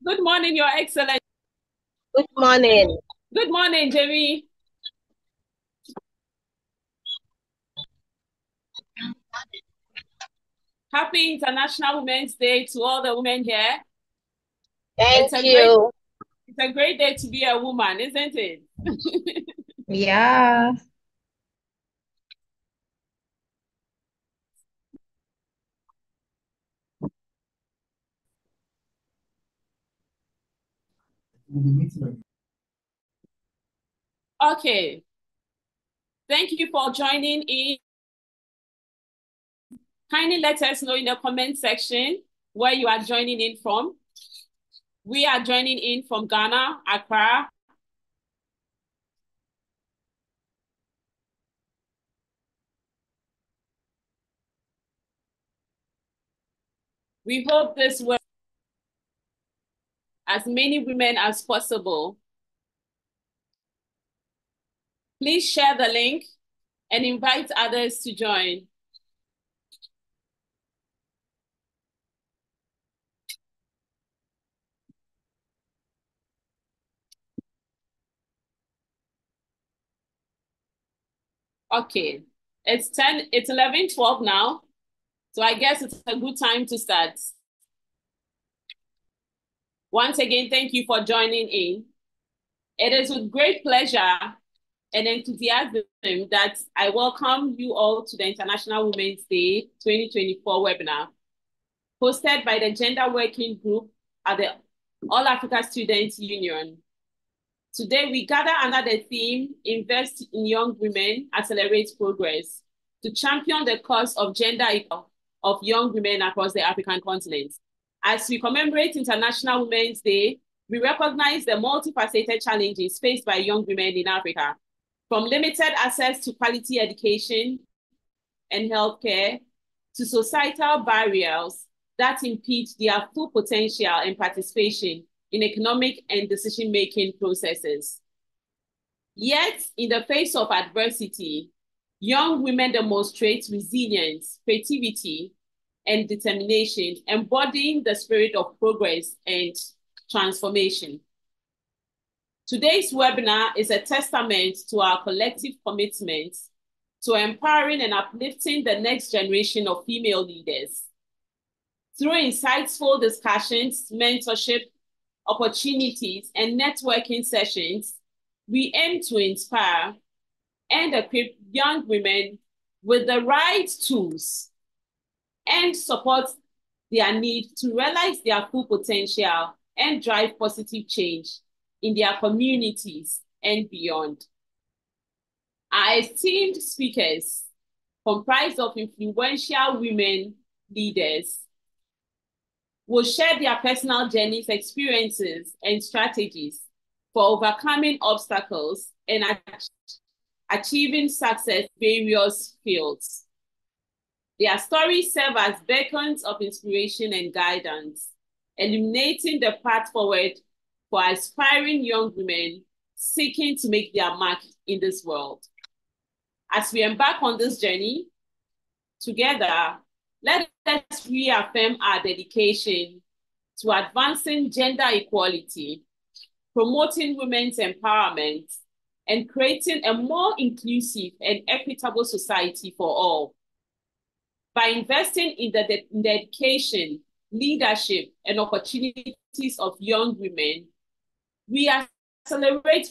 Good morning, Your Excellency. Good morning. Good morning, Jamie. Happy International Women's Day to all the women here. It's Thank a great, you. it's a great day to be a woman, isn't it? Yeah. Okay. Thank you for joining in. Kindly let us know in the comment section where you are joining in from. We are joining in from Ghana, Accra. We hope this will as many women as possible. Please share the link and invite others to join. Okay, it's 11:12 now. So I guess it's a good time to start. Once again, thank you for joining in. It is with great pleasure and enthusiasm that I welcome you all to the International Women's Day 2024 webinar, hosted by the Gender Working Group at the All Africa Students Union. Today, we gather under the theme, Invest in Young Women, Accelerate Progress, to champion the cause of gender equality of young women across the African continent. As we commemorate International Women's Day, we recognize the multifaceted challenges faced by young women in Africa, from limited access to quality education and healthcare to societal barriers that impede their full potential and participation in economic and decision-making processes. Yet, in the face of adversity, young women demonstrate resilience, creativity, and determination, embodying the spirit of progress and transformation. Today's webinar is a testament to our collective commitment to empowering and uplifting the next generation of female leaders. Through insightful discussions, mentorship, opportunities, and networking sessions, we aim to inspire and equip young women with the right tools and support their need to realize their full potential and drive positive change in their communities and beyond. Our esteemed speakers, comprised of influential women leaders, will share their personal journeys, experiences, and strategies for overcoming obstacles and achieving success in various fields. Their stories serve as beacons of inspiration and guidance, illuminating the path forward for aspiring young women seeking to make their mark in this world. As we embark on this journey together, let us reaffirm our dedication to advancing gender equality, promoting women's empowerment, and creating a more inclusive and equitable society for all. By investing in the dedication, leadership, and opportunities of young women, we accelerate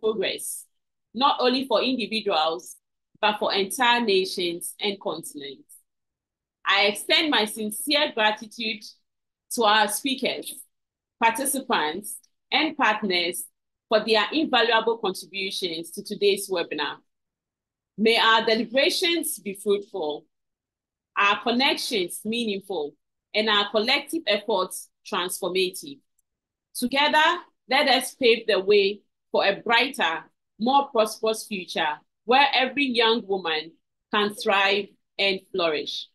progress, not only for individuals, but for entire nations and continents. I extend my sincere gratitude to our speakers, participants, and partners for their invaluable contributions to today's webinar. May our deliberations be fruitful, our connections meaningful, and our collective efforts transformative. Together, let us pave the way for a brighter, more prosperous future where every young woman can thrive and flourish.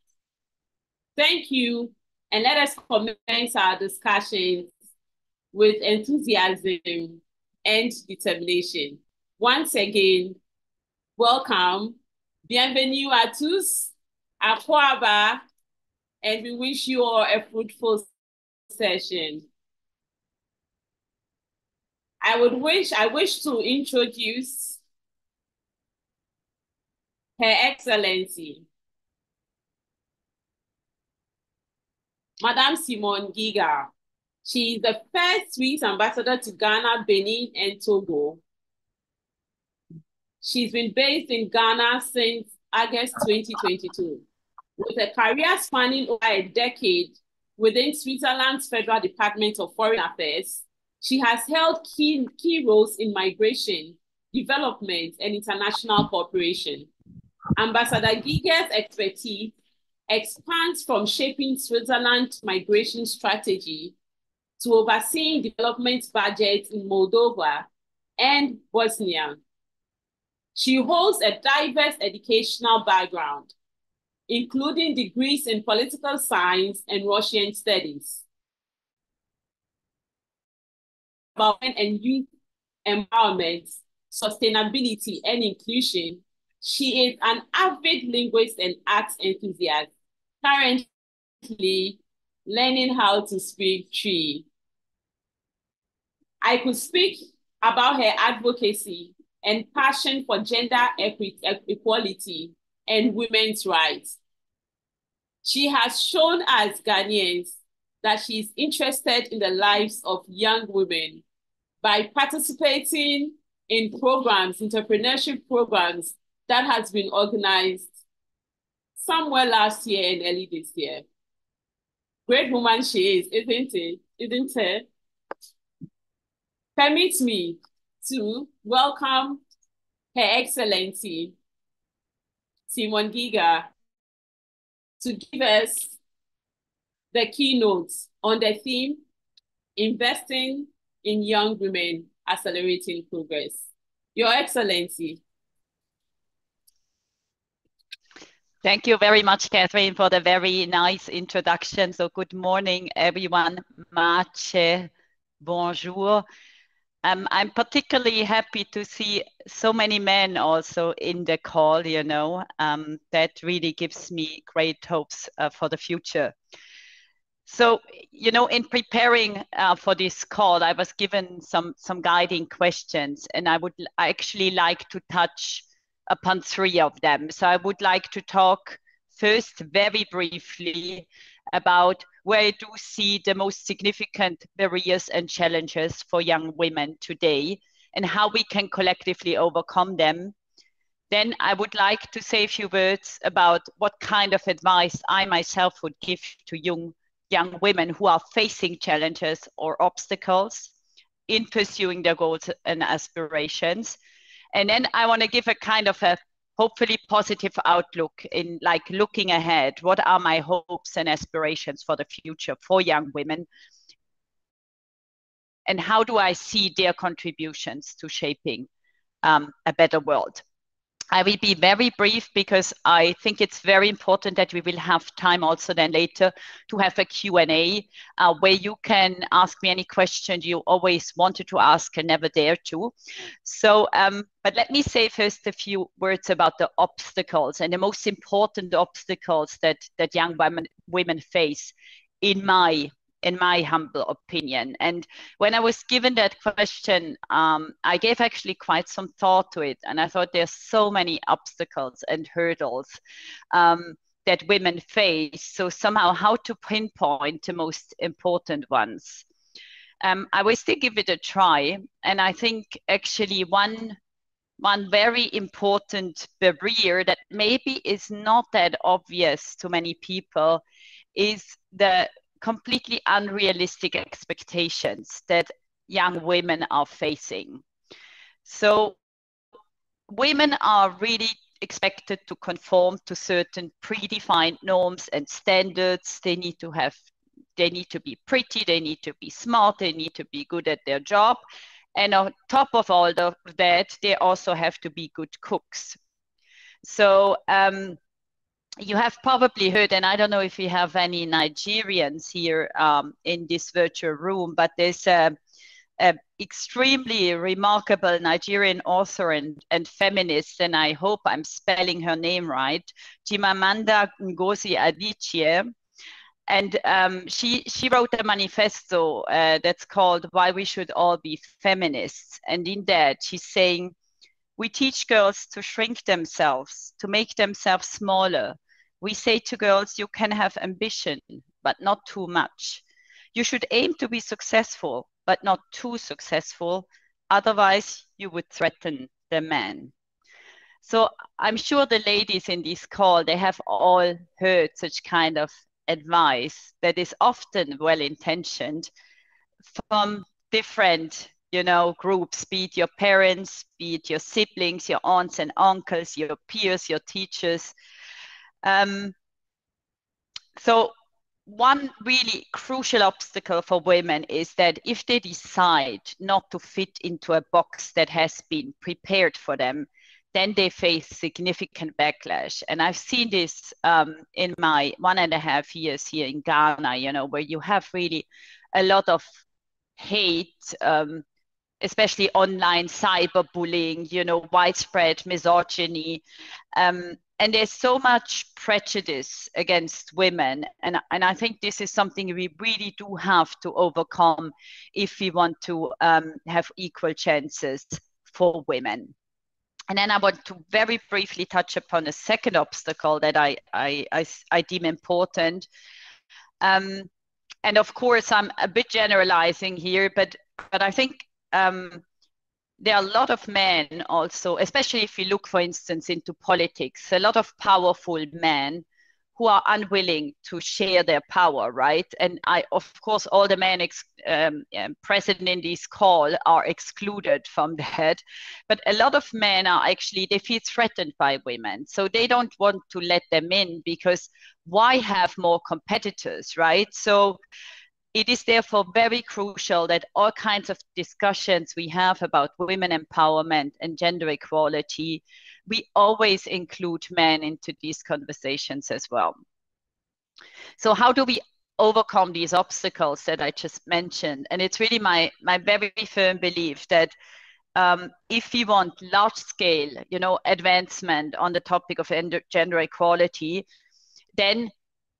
Thank you, and let us commence our discussions with enthusiasm and determination. Once again, welcome, bienvenue à tous, à Kwaba, and we wish you all a fruitful session. I wish to introduce Her Excellency, Madame Simone Giga. She is the first Swiss ambassador to Ghana, Benin, and Togo. She's been based in Ghana since August 2022, with a career spanning over a decade within Switzerland's Federal Department of Foreign Affairs. She has held key roles in migration, development, and international cooperation. Ambassador Giga's expertise expands from shaping Switzerland's migration strategy to overseeing development budgets in Moldova and Bosnia. She holds a diverse educational background, including degrees in political science and Russian studies. About and youth empowerment, sustainability, and inclusion, she is an avid linguist and arts enthusiast, currently learning how to speak Twi. I could speak about her advocacy and passion for gender equality and women's rights. She has shown us Ghanaians that she is interested in the lives of young women by participating in programs, entrepreneurship programs that has been organized somewhere last year and early this year. Great woman she is, isn't it? Isn't it? Permit me to welcome Her Excellency Simone Giga to give us the keynotes on the theme, Investing in Young Women, Accelerating Progress. Your Excellency. Thank you very much, Catherine, for the very nice introduction. So good morning, everyone. Mache, bonjour. I'm particularly happy to see so many men also in the call, you know. That really gives me great hopes for the future. So, you know, in preparing for this call, I was given some guiding questions, and I would actually like to touch upon three of them. So I would like to talk first very briefly about where I do see the most significant barriers and challenges for young women today and how we can collectively overcome them. Then I would like to say a few words about what kind of advice I myself would give to young women who are facing challenges or obstacles in pursuing their goals and aspirations. And then I want to give a kind of a hopefully positive outlook in like looking ahead. What are my hopes and aspirations for the future for young women? And how do I see their contributions to shaping a better world? I will be very brief because I think it's very important that we will have time also then later to have a Q&A where you can ask me any questions you always wanted to ask and never dare to. So, but let me say first a few words about the obstacles and the most important obstacles that young women face in my humble opinion. And when I was given that question, I gave actually quite some thought to it. And I thought there's so many obstacles and hurdles that women face. So somehow how to pinpoint the most important ones. I will still give it a try. And I think actually one very important barrier that maybe is not that obvious to many people is the completely unrealistic expectations that young women are facing. So women are really expected to conform to certain predefined norms and standards. They need to be pretty, they need to be smart, they need to be good at their job. And on top of all of that, they also have to be good cooks. So you have probably heard, and I don't know if we have any Nigerians here in this virtual room, but there's a extremely remarkable Nigerian author and feminist, and I hope I'm spelling her name right, Chimamanda Ngozi Adichie. And she wrote a manifesto that's called Why We Should All Be Feminists. And in that, she's saying, we teach girls to shrink themselves, to make themselves smaller. We say to girls, you can have ambition, but not too much. You should aim to be successful, but not too successful. Otherwise, you would threaten the man. So I'm sure the ladies in this call, they have all heard such kind of advice that is often well-intentioned from different, groups, be it your parents, be it your siblings, your aunts and uncles, your peers, your teachers. So one really crucial obstacle for women is that if they decide not to fit into a box that has been prepared for them, then they face significant backlash. And I've seen this in my 1.5 years here in Ghana, where you have really a lot of hate, especially online cyberbullying, widespread misogyny. And there's so much prejudice against women. And I think this is something we really do have to overcome if we want to have equal chances for women. And then I want to very briefly touch upon a second obstacle that I deem important. And of course, I'm a bit generalizing here, but I think there are a lot of men also, especially if you look, for instance, into politics, a lot of powerful men who are unwilling to share their power, right? And of course, all the men present in this call are excluded from that. But a lot of men are actually, they feel threatened by women. So they don't want to let them in because why have more competitors, right? So it is therefore very crucial that all kinds of discussions we have about women empowerment and gender equality, we always include men into these conversations as well. So how do we overcome these obstacles that I just mentioned? And it's really my very firm belief that if we want large scale, advancement on the topic of gender equality, then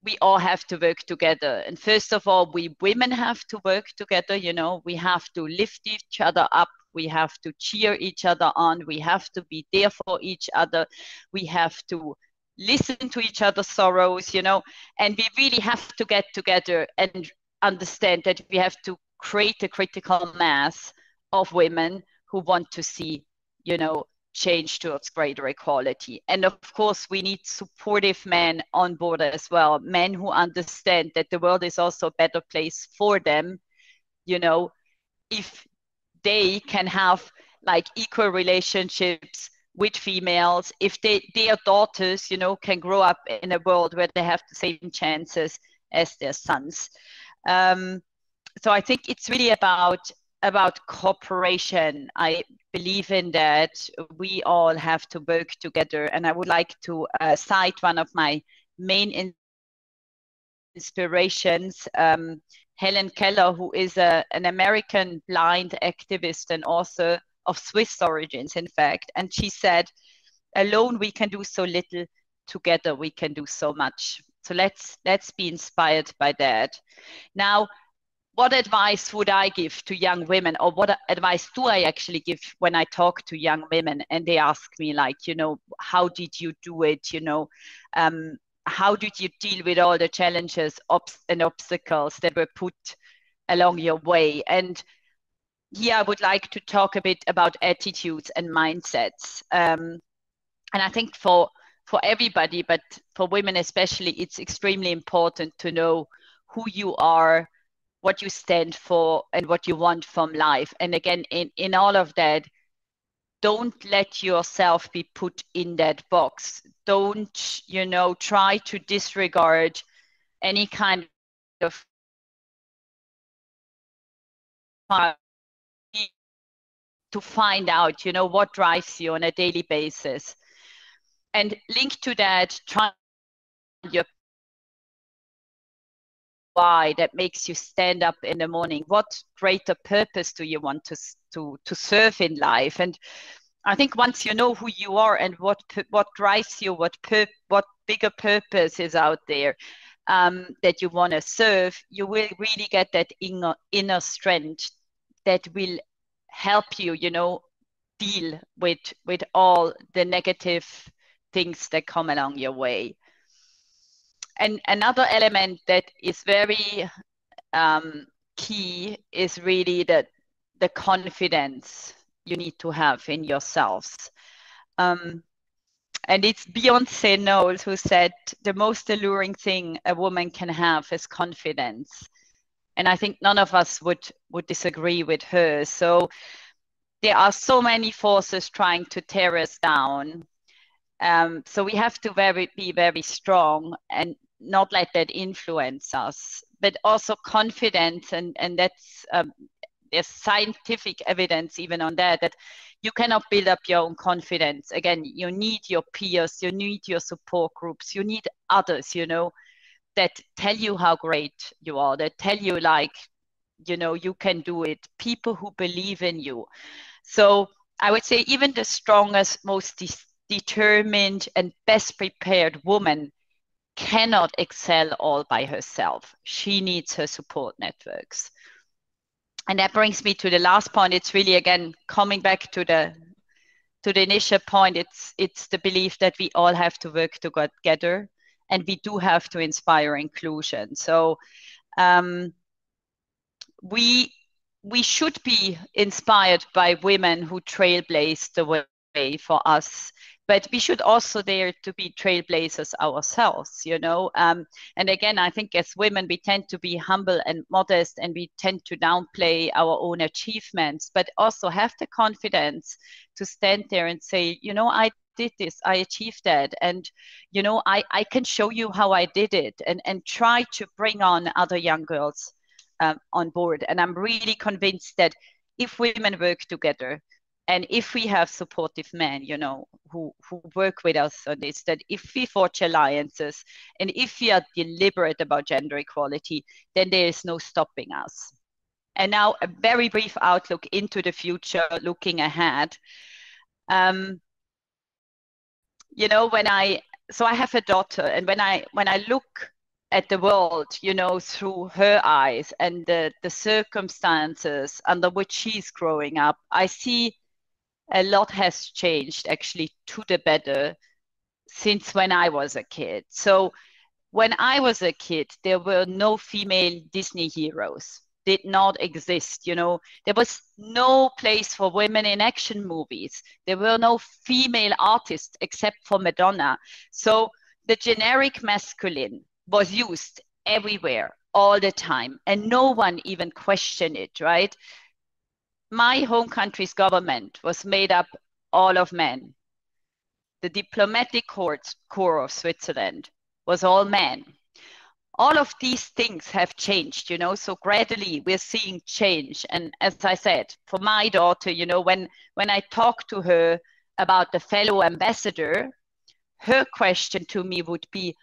we all have to work together. And first of all, we women have to work together. We have to lift each other up. We have to cheer each other on. We have to be there for each other. We have to listen to each other's sorrows, and we really have to get together and understand that we have to create a critical mass of women who want to see, change towards greater equality. And of course, we need supportive men on board as well, men who understand that the world is also a better place for them, if they can have like equal relationships with females, if their daughters, can grow up in a world where they have the same chances as their sons. So I think it's really about cooperation. I believe in that. We all have to work together. And I would like to cite one of my main inspirations, Helen Keller, who is an American blind activist and author of Swiss origins, in fact. And she said, alone we can do so little, together we can do so much. So let's be inspired by that. Now, what advice would I give to young women, or what advice do I actually give when I talk to young women and they ask me like, how did you do it? How did you deal with all the challenges and obstacles that were put along your way? And here I would like to talk a bit about attitudes and mindsets. And I think for everybody, but for women especially, it's extremely important to know who you are, what you stand for, and what you want from life. And again, in all of that, don't let yourself be put in that box. Don't, try to disregard any kind of to find out, what drives you on a daily basis. And linked to that, try your why that makes you stand up in the morning. What greater purpose do you want to serve in life? And I think once you know who you are and what drives you, what bigger purpose is out there, that you want to serve, you will really get that inner strength that will help you, deal with all the negative things that come along your way. And another element that is very key is really the confidence you need to have in yourselves. And it's Beyoncé Knowles who said the most alluring thing a woman can have is confidence. And I think none of us would disagree with her. So there are so many forces trying to tear us down. So we have to be very strong and not let that influence us, but also confidence. And that's, there's scientific evidence even on that you cannot build up your own confidence. Again, you need your peers, you need your support groups, you need others, that tell you how great you are, that tell you you can do it, people who believe in you. So I would say even the strongest, most determined and best prepared woman cannot excel all by herself. She needs her support networks. And that brings me to the last point. It's really, again, coming back to the initial point. It's the belief that we all have to work together, and we do have to inspire inclusion. So we should be inspired by women who trailblaze the way for us, but we should also dare to be trailblazers ourselves, and again, I think as women we tend to be humble and modest, and we tend to downplay our own achievements, but also have the confidence to stand there and say, I did this, I achieved that, and I can show you how I did it, and try to bring on other young girls on board. And I'm really convinced that if women work together, and if we have supportive men, who work with us on this, that if we forge alliances, and if we are deliberate about gender equality, then there is no stopping us. And now a very brief outlook into the future, looking ahead. So I have a daughter, and when I look at the world, through her eyes and the circumstances under which she's growing up, I see a lot has changed actually to the better since when I was a kid. So when I was a kid, there were no female Disney heroes, did not exist. There was no place for women in action movies. There were no female artists except for Madonna. So the generic masculine was used everywhere all the time, and no one even questioned it, right? My home country's government was made up all of men. The diplomatic corps of Switzerland was all men. All of these things have changed, so gradually we're seeing change. And as I said, for my daughter, when I talk to her about the fellow ambassador, her question to me would be,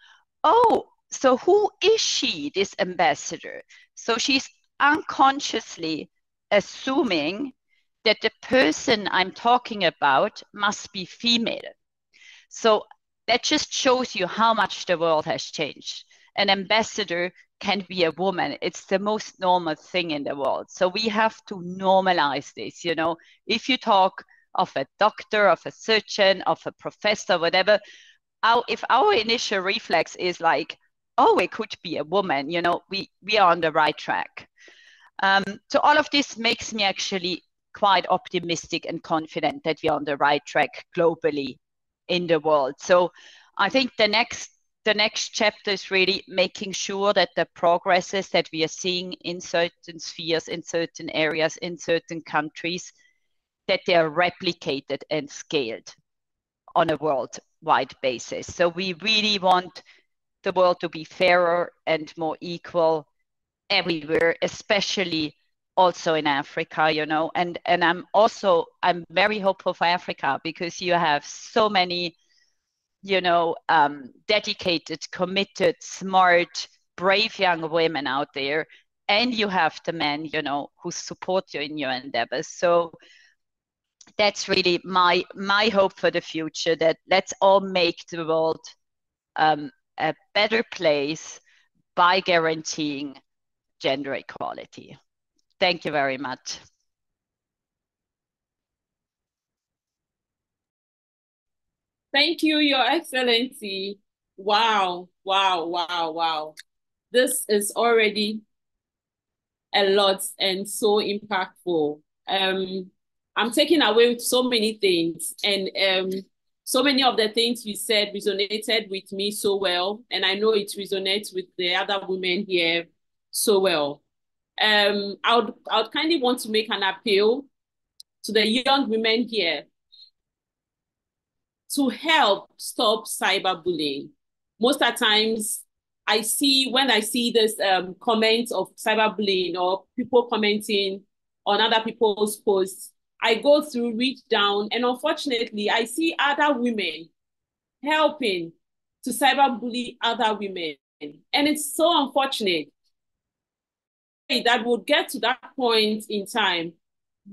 oh, so who is she, this ambassador? So she's unconsciously assuming that the person I'm talking about must be female. So that just shows you how much the world has changed. An ambassador can be a woman. It's the most normal thing in the world. So we have to normalize this. If you talk of a doctor, of a surgeon, of a professor, whatever, if our initial reflex is like, oh, it could be a woman, we are on the right track. So all of this makes me actually quite optimistic and confident that we are on the right track globally in the world. So I think the next chapter is really making sure that the progresses that we are seeing in certain spheres, in certain areas, in certain countries, that they are replicated and scaled on a worldwide basis. So we really want the world to be fairer and more equal everywhere, especially also in Africa, and I'm very hopeful for Africa, because you have so many, dedicated, committed, smart, brave young women out there, and you have the men, who support you in your endeavors. So that's really my hope for the future, that let's all make the world a better place by guaranteeing gender equality. Thank you very much. Thank you, Your Excellency. Wow, wow, wow, wow. This is already a lot and so impactful. I'm taking away so many things, and so many of the things you said resonated with me so well, and I know it resonates with the other women here so well. I would kindly want to make an appeal to the young women here to help stop cyberbullying. Most of the times, when I see this comments of cyberbullying or people commenting on other people's posts, I go through, reach down, and unfortunately, I see other women helping to cyberbully other women. And it's so unfortunate that we'll get to that point in time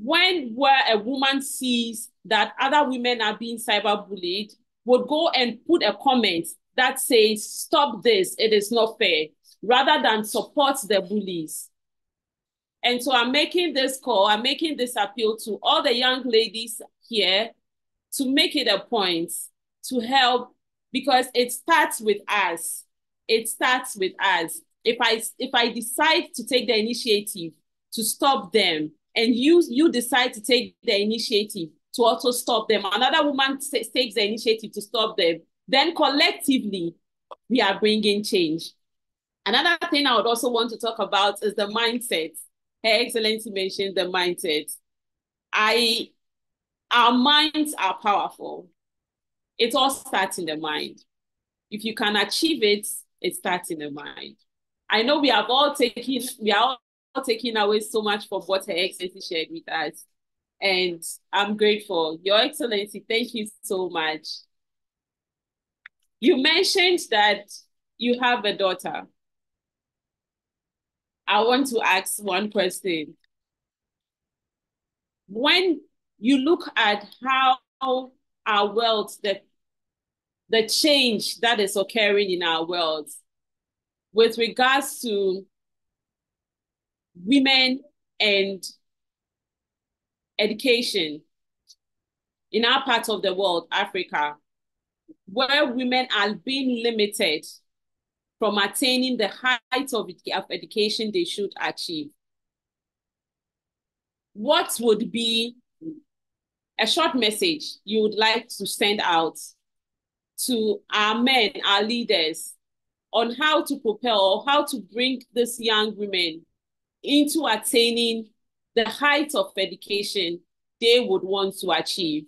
where a woman sees that other women are being cyberbullied, would go and put a comment that says, stop this, it is not fair, rather than support the bullies. And so I'm making this call, I'm making this appeal to all the young ladies here to make it a point to help, because it starts with us. It starts with us. If I decide to take the initiative to stop them, and you decide to take the initiative to also stop them, another woman takes the initiative to stop them, then collectively we are bringing change. Another thing I would also want to talk about is the mindset. Her Excellency mentioned the mindset. Our minds are powerful. It all starts in the mind. If you can achieve it, it starts in the mind. I know we are all taking away so much from what Her Excellency shared with us. And I'm grateful. Your Excellency, thank you so much. You mentioned that you have a daughter. I want to ask one question. When you look at how our world, the change that is occurring in our world with regards to women and education in our part of the world, Africa, where women are being limited from attaining the height of education they should achieve. What would be a short message you would like to send out to our men, our leaders, on how to propel or how to bring these young women into attaining the height of education they would want to achieve?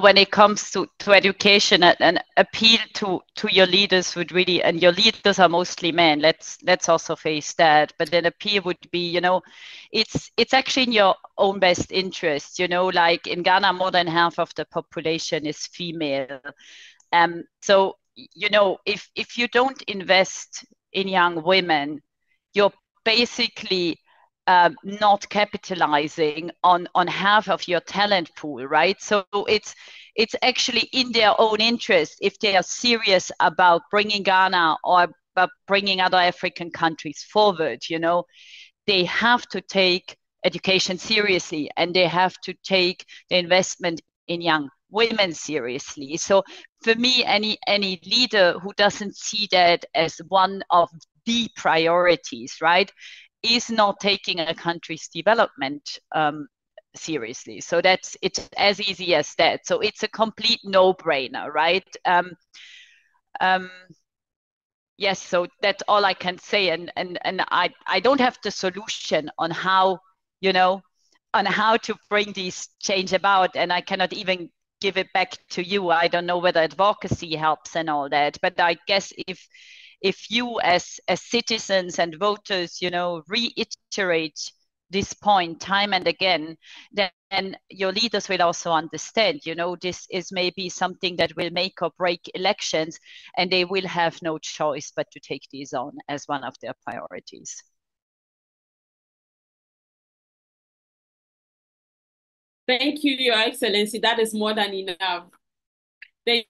When it comes to education, an appeal to your leaders would really, and your leaders are mostly men, let's also face that, but then appeal would be, it's actually in your own best interest, like in Ghana, more than half of the population is female. So, if you don't invest in young women, you're basically not capitalizing on half of your talent pool, right? So it's actually in their own interest, if they are serious about bringing Ghana or about bringing other African countries forward, they have to take education seriously, and they have to take the investment in young women seriously. So for me, any leader who doesn't see that as one of the priorities, right, is not taking a country's development seriously. So it's as easy as that. So it's a complete no-brainer, right? Yes, so that's all I can say. And I don't have the solution on how, on how to bring these change about. And I cannot even give it back to you. I don't know whether advocacy helps and all that. But I guess if you as citizens and voters, reiterate this point time and again, then your leaders will also understand, this is maybe something that will make or break elections, and they will have no choice but to take these on as one of their priorities. Thank you, Your Excellency. That is more than enough. Thank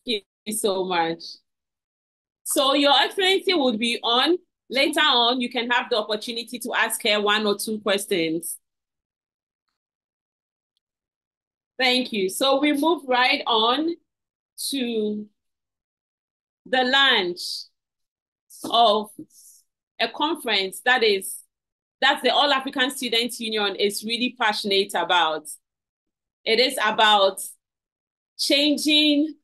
you. so much. So Your Excellency would be on. Later on, you can have the opportunity to ask her 1 or 2 questions. Thank you. So we move right on to the launch of a conference that the All African Students Union is really passionate about. It is about changing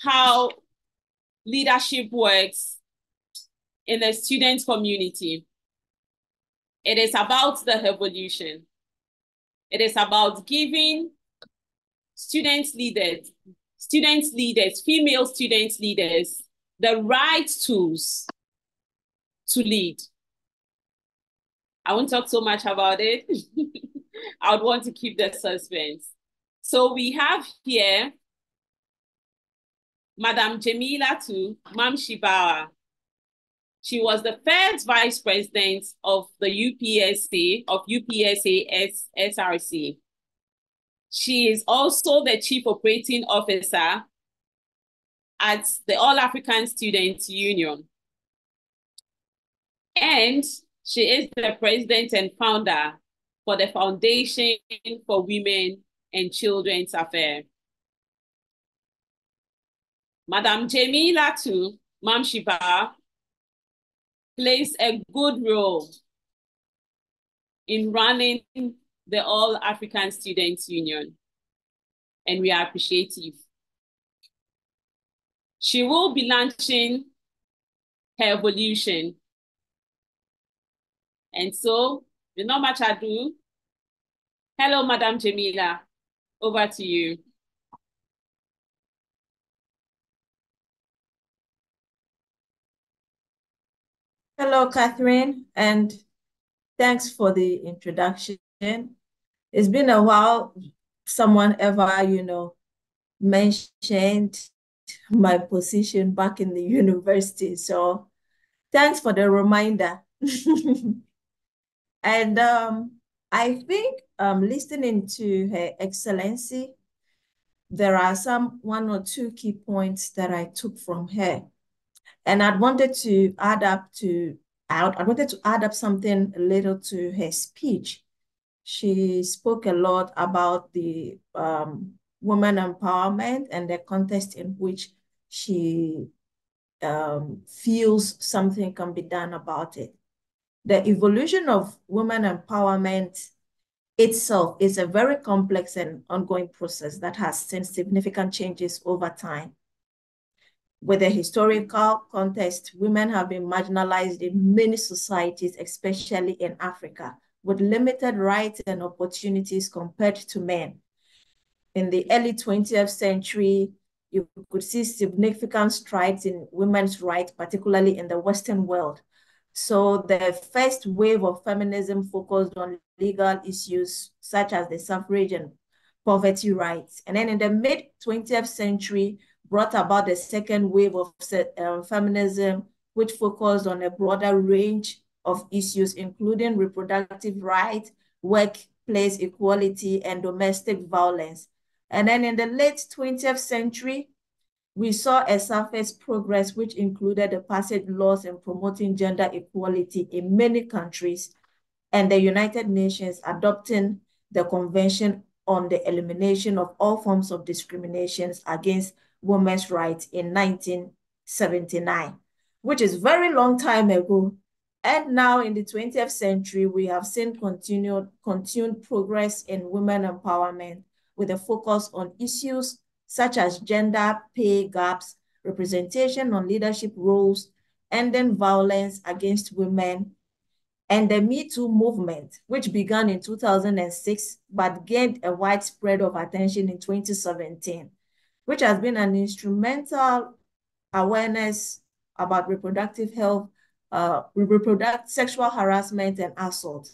how leadership works in the student community. It is about the revolution. It is about giving female student leaders, the right tools to lead. I won't talk so much about it. I would want to keep the suspense. So we have here Madam Jemilatu Mamshibawa. She was the first vice president of the UPSA SRC. She is also the chief operating officer at the All African Students Union. And she is the president and founder for the Foundation for Women and Children's Affairs. Madam Jemilatu Mamshibawa plays a good role in running the All African Students Union, and we are appreciative. She will be launching her evolution. And so, with not much ado, hello, Madam Jamila, over to you. Hello, Catherine, and thanks for the introduction. It's been a while someone ever, mentioned my position back in the university. So thanks for the reminder. And I think listening to Her Excellency, there are 1 or 2 key points that I took from her. And I wanted to add up something a little to her speech. She spoke a lot about the women empowerment and the context in which she feels something can be done about it. The evolution of women empowerment itself is a very complex and ongoing process that has seen significant changes over time. With the historical context, women have been marginalized in many societies, especially in Africa, with limited rights and opportunities compared to men. In the early 20th century, you could see significant strides in women's rights, particularly in the Western world. So the first wave of feminism focused on legal issues such as the suffrage and poverty rights. And then in the mid-20th century, brought about the second wave of feminism, which focused on a broader range of issues, including reproductive rights, workplace equality, and domestic violence. And then in the late 20th century, we saw a surface progress, which included the passage laws and promoting gender equality in many countries, and the United Nations adopting the Convention on the Elimination of All Forms of Discriminations Against Women's Rights in 1979, which is a very long time ago. And now in the 20th century, we have seen continued progress in women empowerment with a focus on issues such as gender pay gaps, representation on leadership roles, ending violence against women, and the Me Too movement, which began in 2006, but gained a widespread of attention in 2017, which has been an instrumental awareness about reproductive health, sexual harassment, and assault.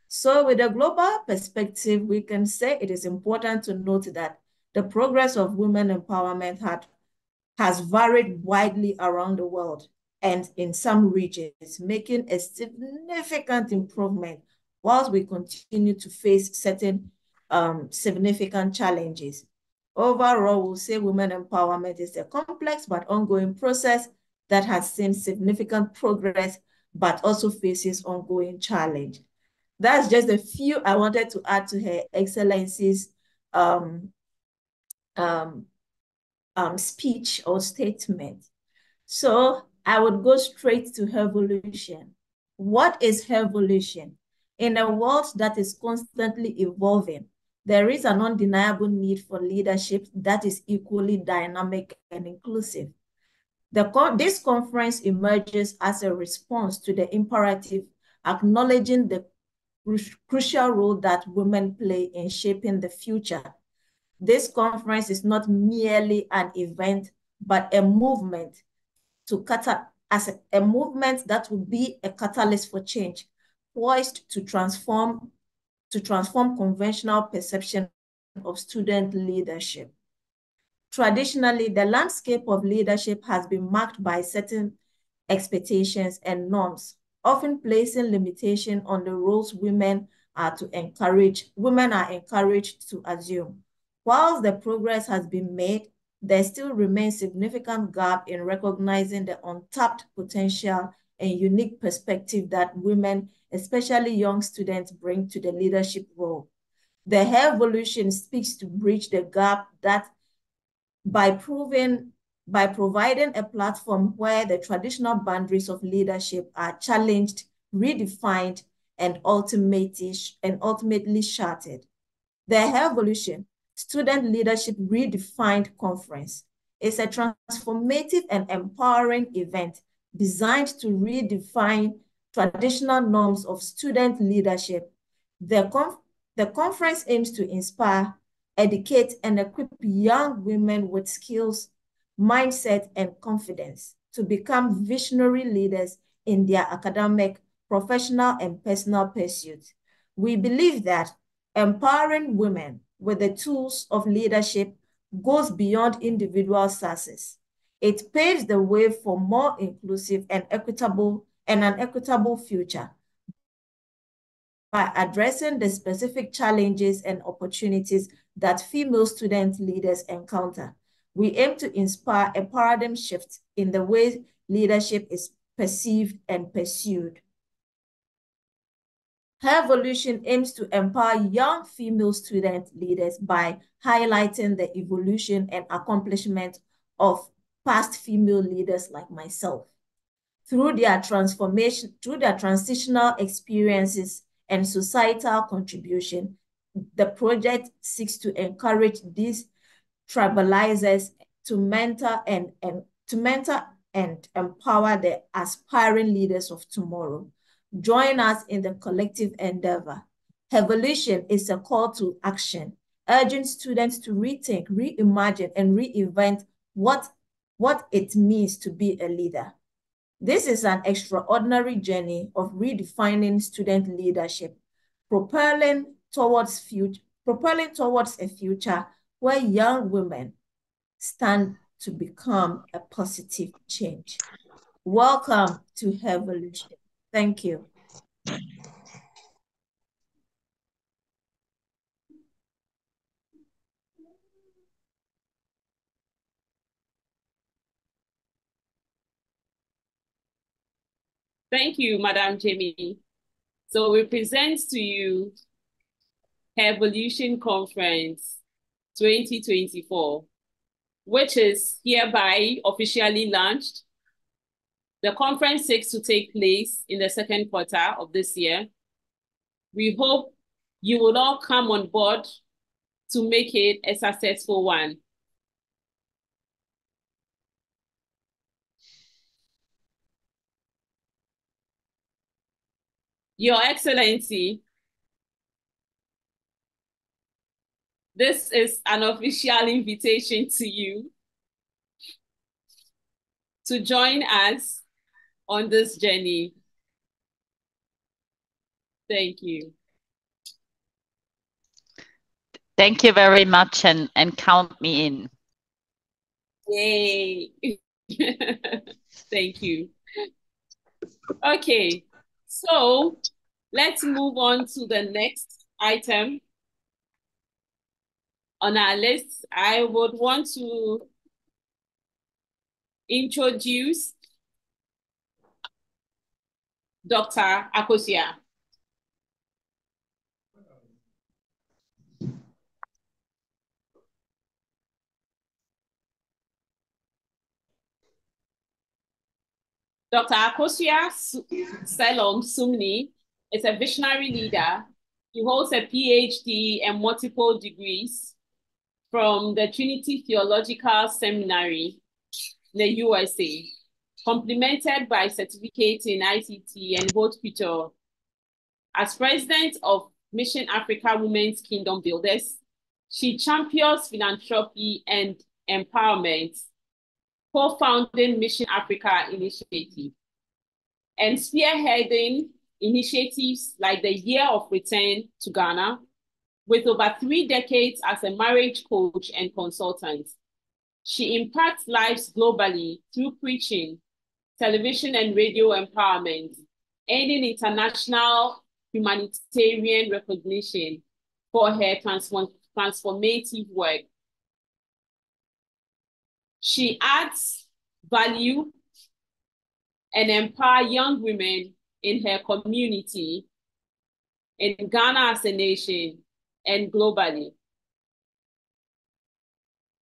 So with a global perspective, we can say it is important to note that the progress of women empowerment has varied widely around the world and in some regions, making a significant improvement whilst we continue to face certain significant challenges. Overall, we'll say women empowerment is a complex but ongoing process that has seen significant progress, but also faces ongoing challenge. That's just a few I wanted to add to Her Excellency's speech or statement. So I would go straight to evolution. What is evolution? In a world that is constantly evolving, there is an undeniable need for leadership that is equally dynamic and inclusive. This conference emerges as a response to the imperative acknowledging the crucial role that women play in shaping the future. This conference is not merely an event, but a movement as a movement that will be a catalyst for change, poised to transform conventional perception of student leadership. Traditionally, the landscape of leadership has been marked by certain expectations and norms, often placing limitation on the roles women are encouraged to assume. Whilst the progress has been made, there still remains significant gap in recognizing the untapped potential and unique perspective that women, especially young students, bring to the leadership role. The evolution speaks to bridge the gap that by providing a platform where the traditional boundaries of leadership are challenged, redefined, and ultimately shattered. The Evolution Student Leadership Redefined Conference is a transformative and empowering event designed to redefine traditional norms of student leadership. The conference aims to inspire, educate, and equip young women with skills, mindset, and confidence to become visionary leaders in their academic, professional, and personal pursuits. We believe that empowering women with the tools of leadership goes beyond individual success. It paves the way for more inclusive and an equitable future by addressing the specific challenges and opportunities that female student leaders encounter. We aim to inspire a paradigm shift in the way leadership is perceived and pursued. Her Evolution aims to empower young female student leaders by highlighting the evolution and accomplishment of past female leaders like myself. Through their transitional experiences and societal contribution, the project seeks to encourage these tribalizers to mentor and empower the aspiring leaders of tomorrow. Join us in the collective endeavor. Evolution is a call to action, urging students to rethink, reimagine, and reinvent what it means to be a leader. This is an extraordinary journey of redefining student leadership, propelling towards a future where young women stand to become a positive change. Welcome to Evolution. Thank you. Thank you, Madam Jamie. So we present to you Evolution Conference 2024, which is hereby officially launched. The conference seeks to take place in the second quarter of this year. We hope you will all come on board to make it a successful one. Your Excellency, this is an official invitation to you to join us on this journey. Thank you. Thank you very much and count me in. Yay. Thank you. Okay, so let's move on to the next item. on our list, I would want to introduce Dr. Akosia. Dr. Akosia Selom Sumni is a visionary leader. He holds a PhD and multiple degrees from the Trinity Theological Seminary in the USA, complemented by certificate in ICT and horticulture. As president of Mission Africa Women's Kingdom Builders, she champions philanthropy and empowerment, co-founding Mission Africa Initiative, and spearheading initiatives like the Year of Return to Ghana, with over 3 decades as a marriage coach and consultant. She impacts lives globally through preaching, television and radio empowerment, earning international humanitarian recognition for her transformative work. She adds value and empower young women in her community, in Ghana as a nation, and globally.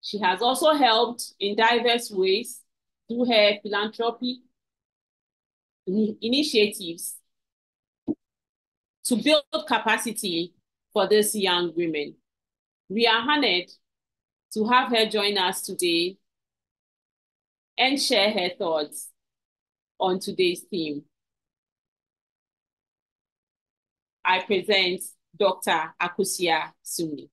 She has also helped in diverse ways through her philanthropy initiatives to build capacity for these young women. We are honored to have her join us today and share her thoughts on today's theme. I present Dr. Akosia Sumni.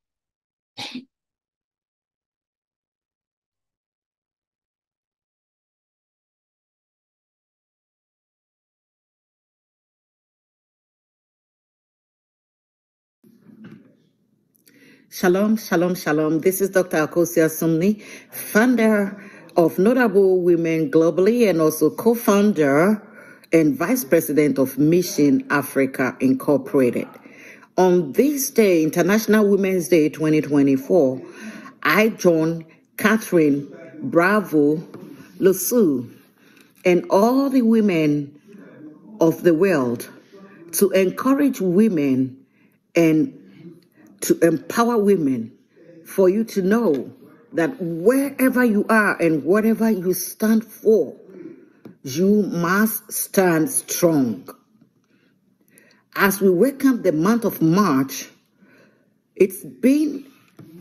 Shalom, shalom, shalom. This is Dr. Akosia Sumni, founder of Notable Women Globally and also co-founder and vice president of Mission Africa Incorporated. On this day, International Women's Day 2024, I join Catherine Bravo Lusu and all the women of the world to encourage women and to empower women, for you to know that wherever you are and whatever you stand for, you must stand strong. As we welcome the month of March, it's been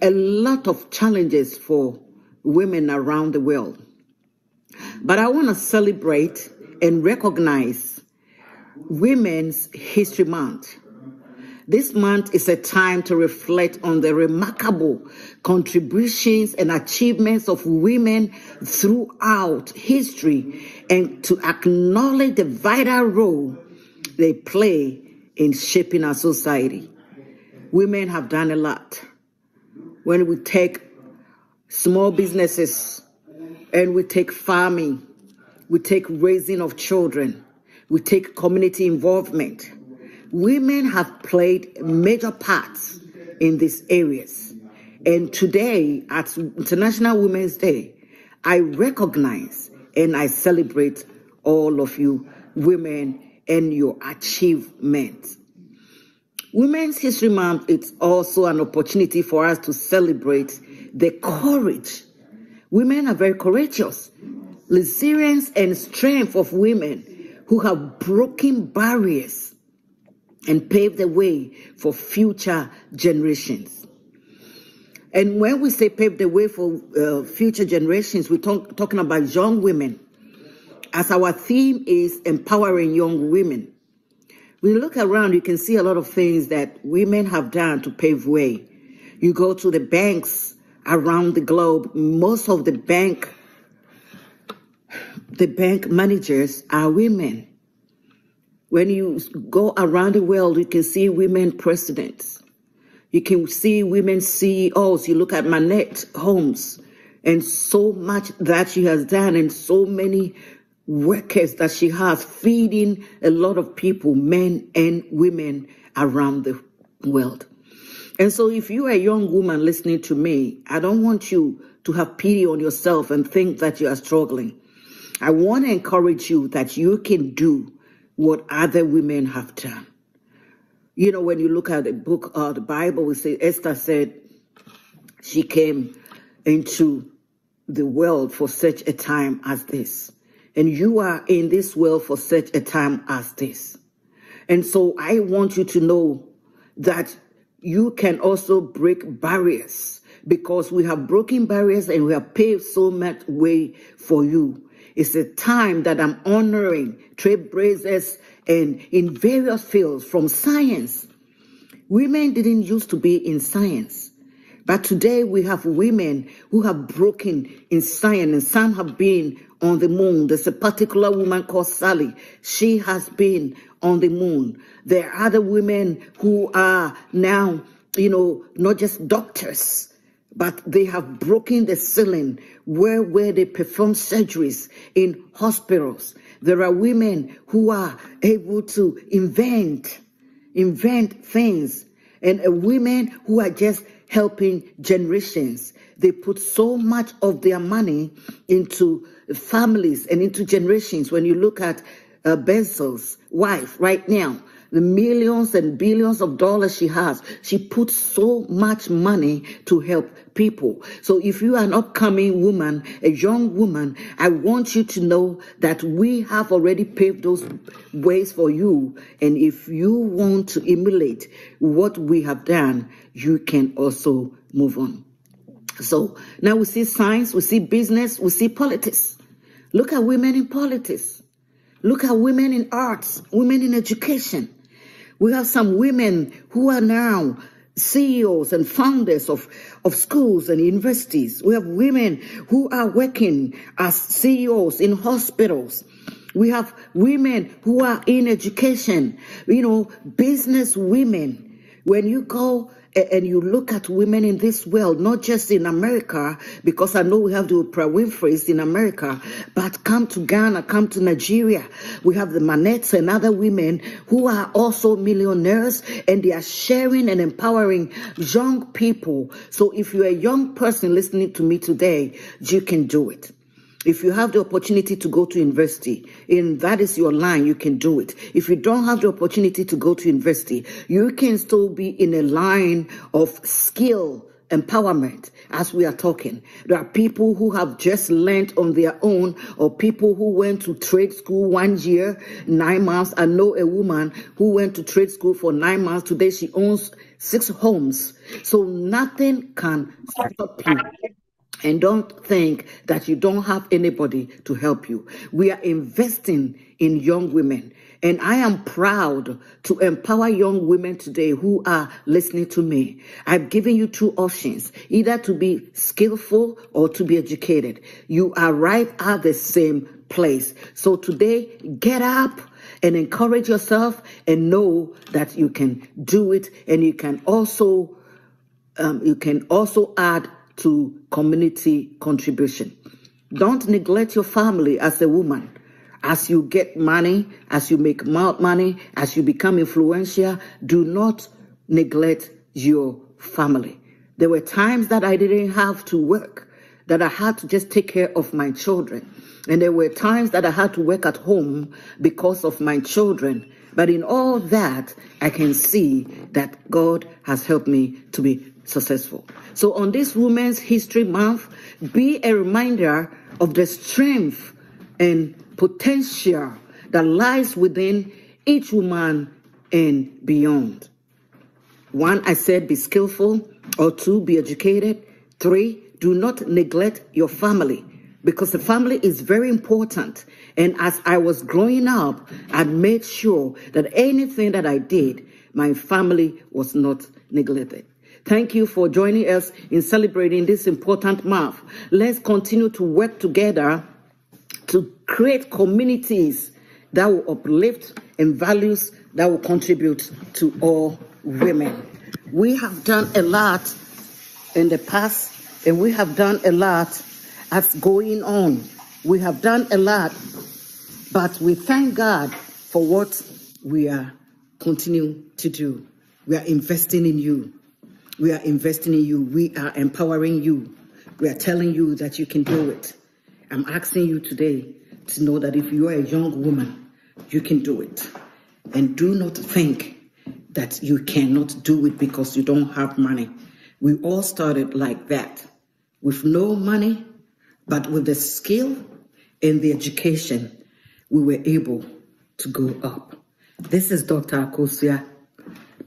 a lot of challenges for women around the world. But I want to celebrate and recognize Women's History Month. This month is a time to reflect on the remarkable contributions and achievements of women throughout history and to acknowledge the vital role they play in shaping our society. Women have done a lot. When we take small businesses and we take farming, we take raising of children, we take community involvement, women have played major parts in these areas. And today, at International Women's Day, I recognize and I celebrate all of you women and your achievements. Women's History Month is also an opportunity for us to celebrate the courage. Women are very courageous. Resilience and strength of women who have broken barriers and paved the way for future generations. And when we say pave the way for future generations, we're talking about young women, as our theme is empowering young women. When you look around, you can see a lot of things that women have done to pave way. You go to the banks around the globe, most of the bank managers are women. When you go around the world, you can see women presidents. You can see women CEOs. You look at Manette Holmes and so much that she has done and so many workers that she has feeding a lot of people, men and women around the world. And so if you are a young woman listening to me, I don't want you to have pity on yourself and think that you are struggling. I want to encourage you that you can do what other women have done. You know, when you look at the book of the Bible, we say Esther said she came into the world for such a time as this. And you are in this world for such a time as this. And so I want you to know that you can also break barriers, because we have broken barriers and we have paved so much way for you. It's a time that I'm honoring trailblazers and in various fields, from science. Women didn't used to be in science, but today we have women who have broken in science, and some have been on the moon. There's a particular woman called Sally. She has been on the moon. There are other women who are now, not just doctors, but they have broken the ceiling where they perform surgeries in hospitals. There are women who are able to invent things, and women who are just helping generations. They put so much of their money into families and into generations. When you look at Bezos' wife right now, the millions and billions of dollars she has, she puts so much money to help people. So if you are an upcoming woman, a young woman, I want you to know that we have already paved those ways for you. And if you want to emulate what we have done, you can also move on. So now we see science, we see business, we see politics. Look at women in politics. Look at women in arts, women in education. We have some women who are now CEOs and founders of schools and universities. We have women who are working as CEOs in hospitals. We have women who are in education, business women. When you go and you look at women in this world, not just in America, because I know we have the Oprah Winfrey's in America, but come to Ghana, come to Nigeria. We have the Manettes and other women who are also millionaires, and they are sharing and empowering young people. So if you're a young person listening to me today, you can do it. If you have the opportunity to go to university, and that is your line, you can do it. If you don't have the opportunity to go to university, you can still be in a line of skill empowerment as we are talking. There are people who have just learned on their own, or people who went to trade school 1 year, 9 months. I know a woman who went to trade school for 9 months. Today she owns 6 homes. So nothing can stop you. And don't think that you don't have anybody to help you. We are investing in young women. And I am proud to empower young women today who are listening to me. I've given you 2 options, either to be skillful or to be educated. You are right at the same place. So today, get up and encourage yourself and know that you can do it. And you can also add to community contribution. Don't neglect your family as a woman. As you get money, as you make money, as you become influential, do not neglect your family. There were times that I didn't have to work, that I had to just take care of my children. And there were times that I had to work at home because of my children. But in all that, I can see that God has helped me to be successful. So on this Women's History Month, be a reminder of the strength and potential that lies within each woman and beyond. 1, I said be skillful, or 2, be educated. 3, do not neglect your family, because the family is very important. And as I was growing up, I made sure that anything that I did, my family was not neglected. Thank you for joining us in celebrating this important month. Let's continue to work together to create communities that will uplift and values that will contribute to all women. We have done a lot in the past, and we have done a lot as going on. We have done a lot, but we thank God for what we are continuing to do. We are investing in you. We are investing in you. We are empowering you. We are telling you that you can do it. I'm asking you today to know that if you are a young woman, you can do it. And do not think that you cannot do it because you don't have money. We all started like that, with no money, but with the skill and the education, we were able to go up. This is Dr. Akosia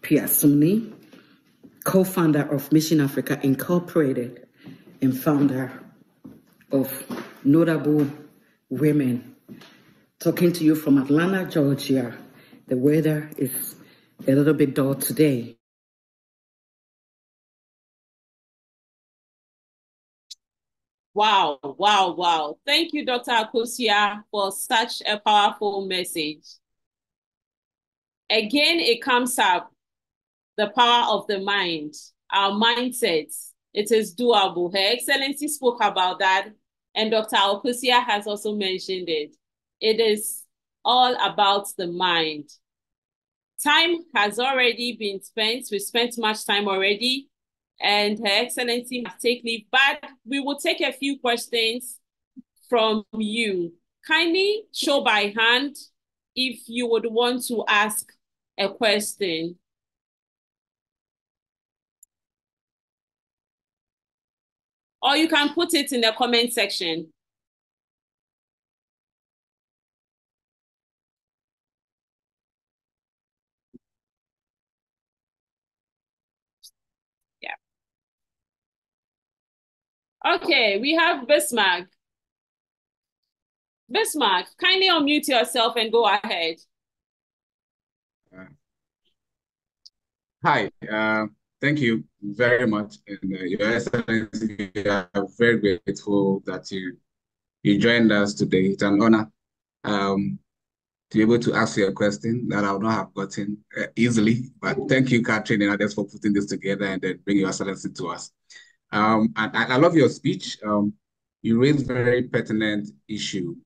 Piasumni, co-founder of Mission Africa Incorporated and founder of Notable Women, talking to you from Atlanta, Georgia. The weather is a little bit dull today. Wow, wow, wow. Thank you, Dr. Akosia, for such a powerful message. Again, it comes up, the power of the mind, our mindsets. It is doable. Her Excellency spoke about that, and Dr. Akosia has also mentioned it. It is all about the mind. Time has already been spent. We spent much time already, and Her Excellency has taken leave, but we will take a few questions from you. Kindly show by hand if you would want to ask a question. Or you can put it in the comment section. Yeah. Okay, we have Bismarck. Bismarck, kindly unmute yourself and go ahead. Hi, thank you very much. And Your Excellency, we are very grateful that you joined us today. It's an honor to be able to ask you a question that I would not have gotten easily. But thank you, Catherine and others, for putting this together and then bringing Your Excellency to us. And I love your speech. You raised very pertinent issue.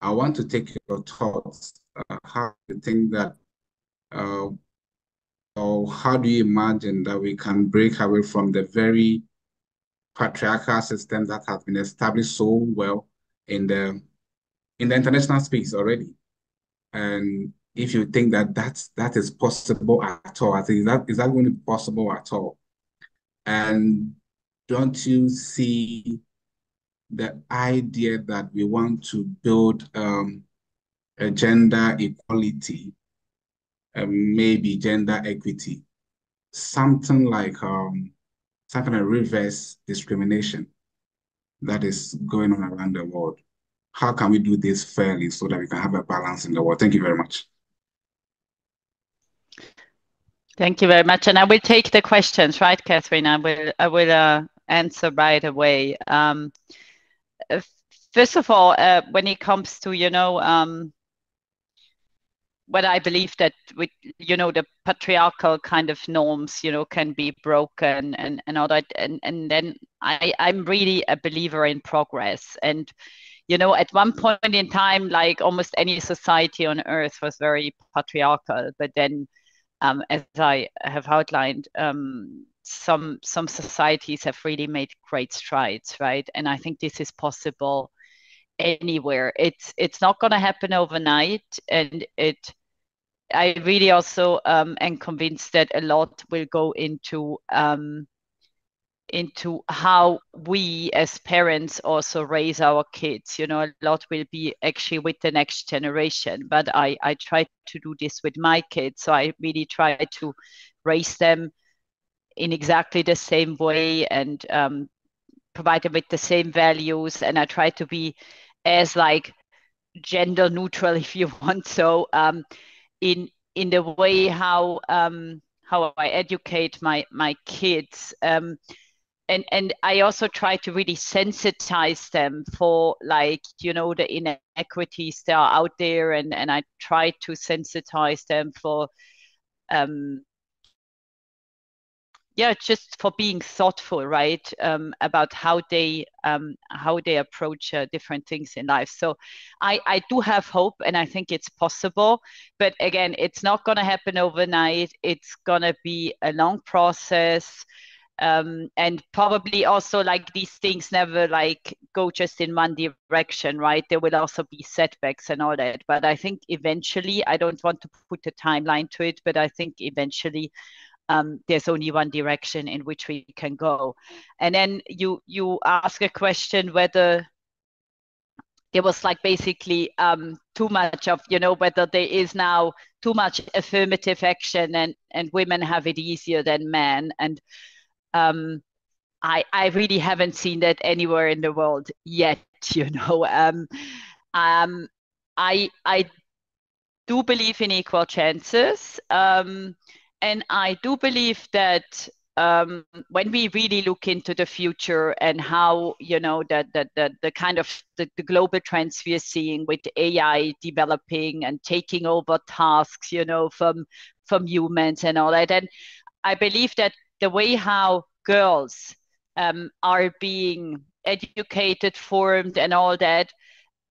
I want to take your thoughts. How do you think that or how do you imagine that we can break away from the very patriarchal system that has been established so well in the international space already? And if you think that that is possible at all, I think is that going to be possible at all? And don't you see the idea that we want to build a gender equality, maybe gender equity, something like some kind of reverse discrimination that is going on around the world? How can we do this fairly so that we can have a balance in the world? Thank you very much. Thank you very much. And I will take the questions, right, Catherine? I will answer right away. First of all, when it comes to, what I believe that with, the patriarchal kind of norms, can be broken and all that. And then I'm really a believer in progress. And, at one point in time, like almost any society on earth was very patriarchal, but then as I have outlined, some societies have really made great strides, right? And I think this is possible anywhere. It's not going to happen overnight, and I really also am convinced that a lot will go into how we as parents also raise our kids. A lot will be actually with the next generation, but I try to do this with my kids. So I really try to raise them in exactly the same way and provide them with the same values. And I try to be as like gender neutral, if you want. So in the way how I educate my kids. And I also try to really sensitize them for the inequities that are out there, and I try to sensitize them for just for being thoughtful, right, about how they approach different things in life. So I do have hope, and I think it's possible. But again, it's not going to happen overnight. It's going to be a long process. And probably also, like, these things never like go just in one direction, right? There will also be setbacks and all that. But I think eventually, I don't want to put a timeline to it, but I think eventually there's only one direction in which we can go. And then you ask a question whether there was like basically too much of, whether there is now too much affirmative action and women have it easier than men. And I really haven't seen that anywhere in the world yet, I do believe in equal chances. And I do believe that when we really look into the future and how, the kind of the global trends we are seeing with AI developing and taking over tasks, from humans and all that. And I believe that the way how girls are being educated, formed, and all that,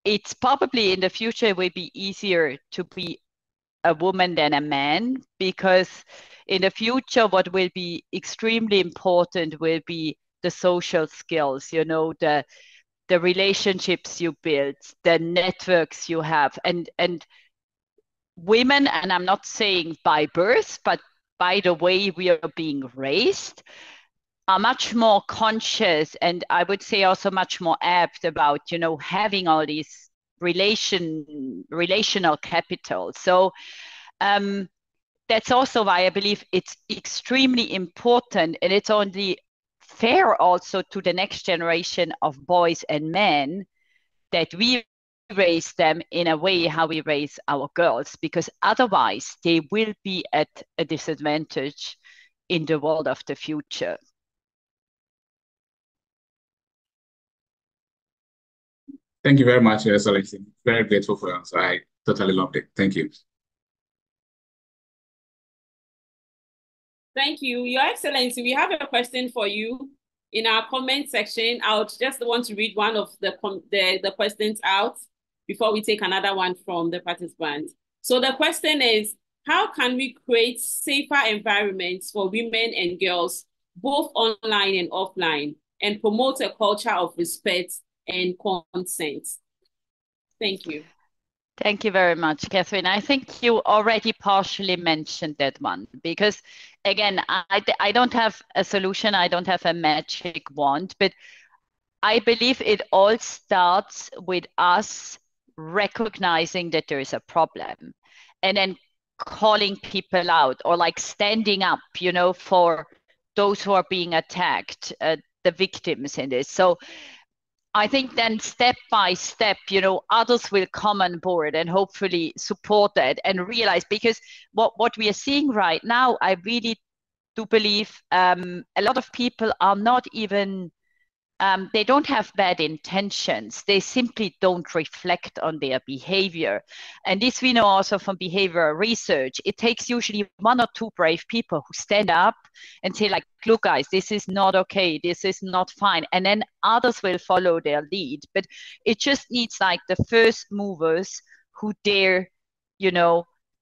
it's probably in the future will be easier to be a woman than a man, because in the future, what will be extremely important will be the social skills, the relationships you build, the networks you have, and women, and I'm not saying by birth, but by the way we are being raised, are much more conscious, and I would say also much more apt about, having all these relational capital. So that's also why I believe it's extremely important, and it's only fair also to the next generation of boys and men that we raise them in a way how we raise our girls, because otherwise they will be at a disadvantage in the world of the future. Thank you very much, Your Excellency. Very grateful for your answer. I totally loved it. Thank you. Thank you, Your Excellency. We have a question for you in our comment section. I would just want to read one of the questions out before we take another one from the participants. So the question is, how can we create safer environments for women and girls, both online and offline, and promote a culture of respect and consent? Thank you. Thank you very much, Catherine. I think you already partially mentioned that one, because again, I don't have a solution. I don't have a magic wand, but I believe it all starts with us recognizing that there is a problem, and then calling people out, or like standing up, for those who are being attacked, the victims in this. So I think then step by step, others will come on board and hopefully support that and realize, because what we are seeing right now, I really do believe a lot of people are not even they don't have bad intentions. They simply don't reflect on their behavior. And this we know also from behavioral research. It takes usually one or two brave people who stand up and say, like, look, guys, this is not okay. This is not fine. And then others will follow their lead. But it just needs like the first movers who dare,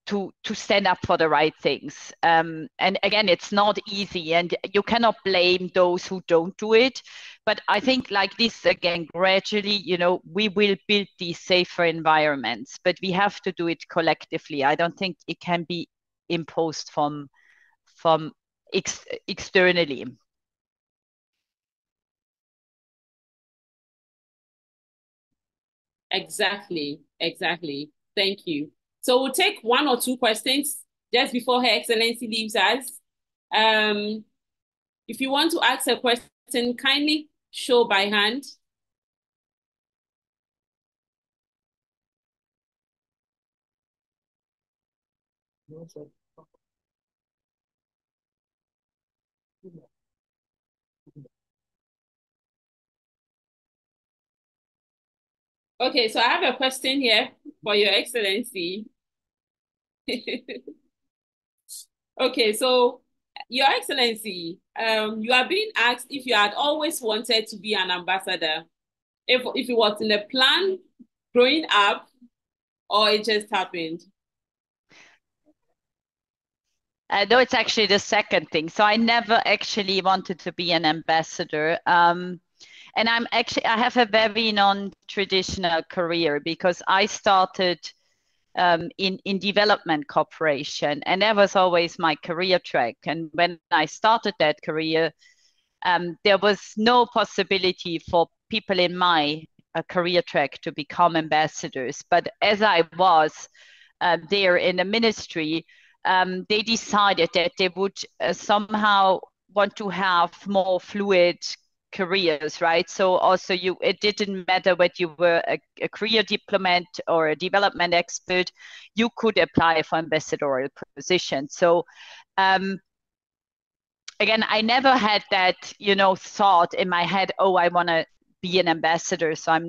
to stand up for the right things. And again, it's not easy, and you cannot blame those who don't do it. But I think like this, again, gradually, we will build these safer environments, but we have to do it collectively. I don't think it can be imposed from externally. Exactly. Thank you. So we'll take one or two questions just before Her Excellency leaves us. If you want to ask a question, kindly show by hand. Okay, so I have a question here for Your Excellency. Okay, so Your Excellency, you are being asked if you had always wanted to be an ambassador, if it was in the plan growing up, or it just happened. No, it's actually the second thing. So I never actually wanted to be an ambassador. And I have a very non-traditional career because I started in development cooperation, and that was always my career track. And when I started that career, there was no possibility for people in my career track to become ambassadors. But as I was there in the ministry, they decided that they would somehow want to have more fluid careers, right? So also it didn't matter whether you were a career diplomat or a development expert, you could apply for ambassadorial positions. So again, I never had that, thought in my head, oh, I want to be an ambassador. So I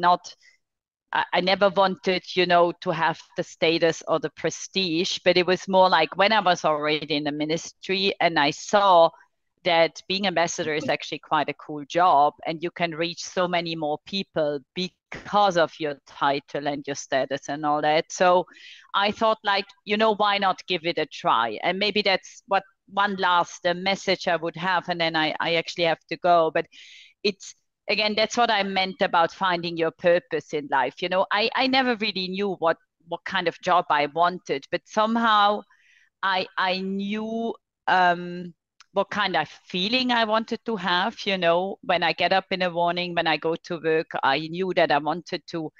never wanted, to have the status or the prestige, but it was more like when I was already in the ministry and I saw that being ambassador is actually quite a cool job and you can reach so many more people because of your title and your status and all that. So I thought why not give it a try? And maybe that's what one last message I would have, and then I actually have to go. But it's, again, that's what I meant about finding your purpose in life. I never really knew what kind of job I wanted, but somehow I knew what kind of feeling I wanted to have, when I get up in the morning, when I go to work, I knew that I wanted to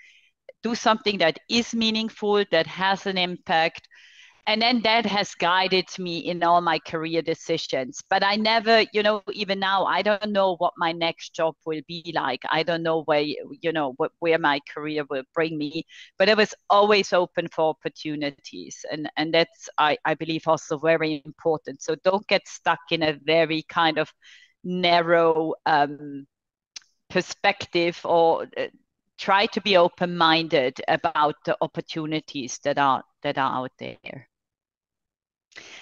do something that is meaningful, that has an impact. And then that has guided me in all my career decisions. But I never, even now, I don't know what my next job will be like. I don't know where my career will bring me. But I was always open for opportunities. And that's, I believe, also very important. So don't get stuck in a very kind of narrow perspective, or try to be open-minded about the opportunities that are out there.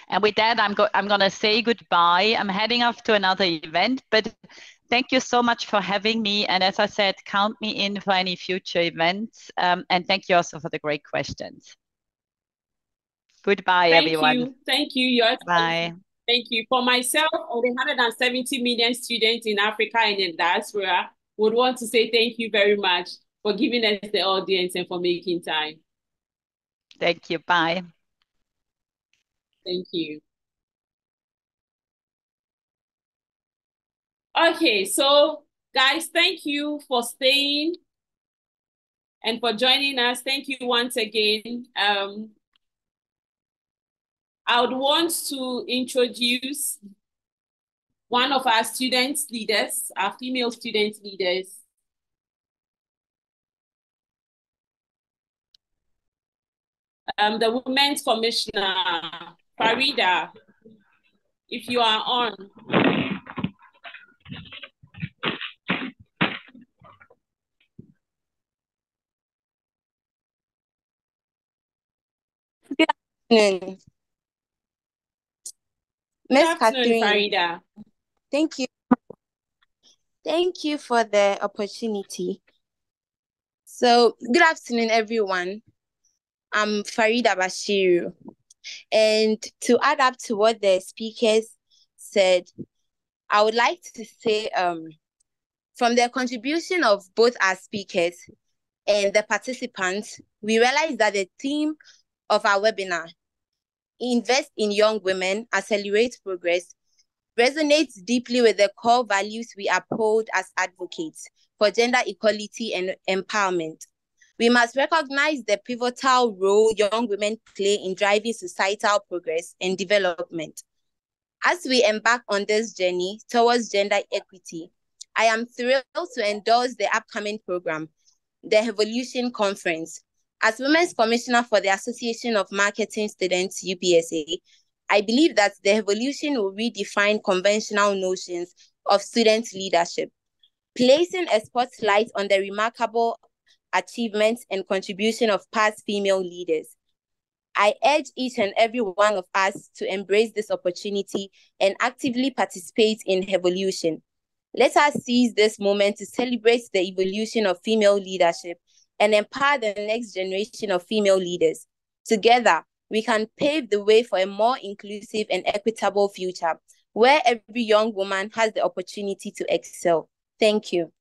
And with that, I'm going to say goodbye. I'm heading off to another event, but thank you so much for having me. And as I said, count me in for any future events. And thank you also for the great questions. Goodbye, everyone. Thank you. Your Bye. Thank you. For myself, or the 170 million students in Africa and in diaspora, would want to say thank you very much for giving us the audience and for making time. Thank you. Bye. Thank you. Okay, so guys, thank you for staying and for joining us. Thank you once again. I would want to introduce one of our student leaders, our female student leaders. The Women's Commissioner, Farida, if you are on. Good afternoon. Miss Catherine, Farida. Thank you. Thank you for the opportunity. So, good afternoon, everyone. I'm Farida Bashiru. And to add up to what the speakers said, I would like to say from the contribution of both our speakers and the participants, we realized that the theme of our webinar, Invest in Young Women, Accelerate Progress, resonates deeply with the core values we uphold as advocates for gender equality and empowerment. We must recognize the pivotal role young women play in driving societal progress and development. As we embark on this journey towards gender equity, I am thrilled to endorse the upcoming program, the Evolution Conference. As Women's Commissioner for the Association of Marketing Students, UPSA, I believe that the evolution will redefine conventional notions of student leadership, placing a spotlight on the remarkable achievements and contribution of past female leaders. I urge each and every one of us to embrace this opportunity and actively participate in evolution. Let us seize this moment to celebrate the evolution of female leadership and empower the next generation of female leaders. Together, we can pave the way for a more inclusive and equitable future where every young woman has the opportunity to excel. Thank you.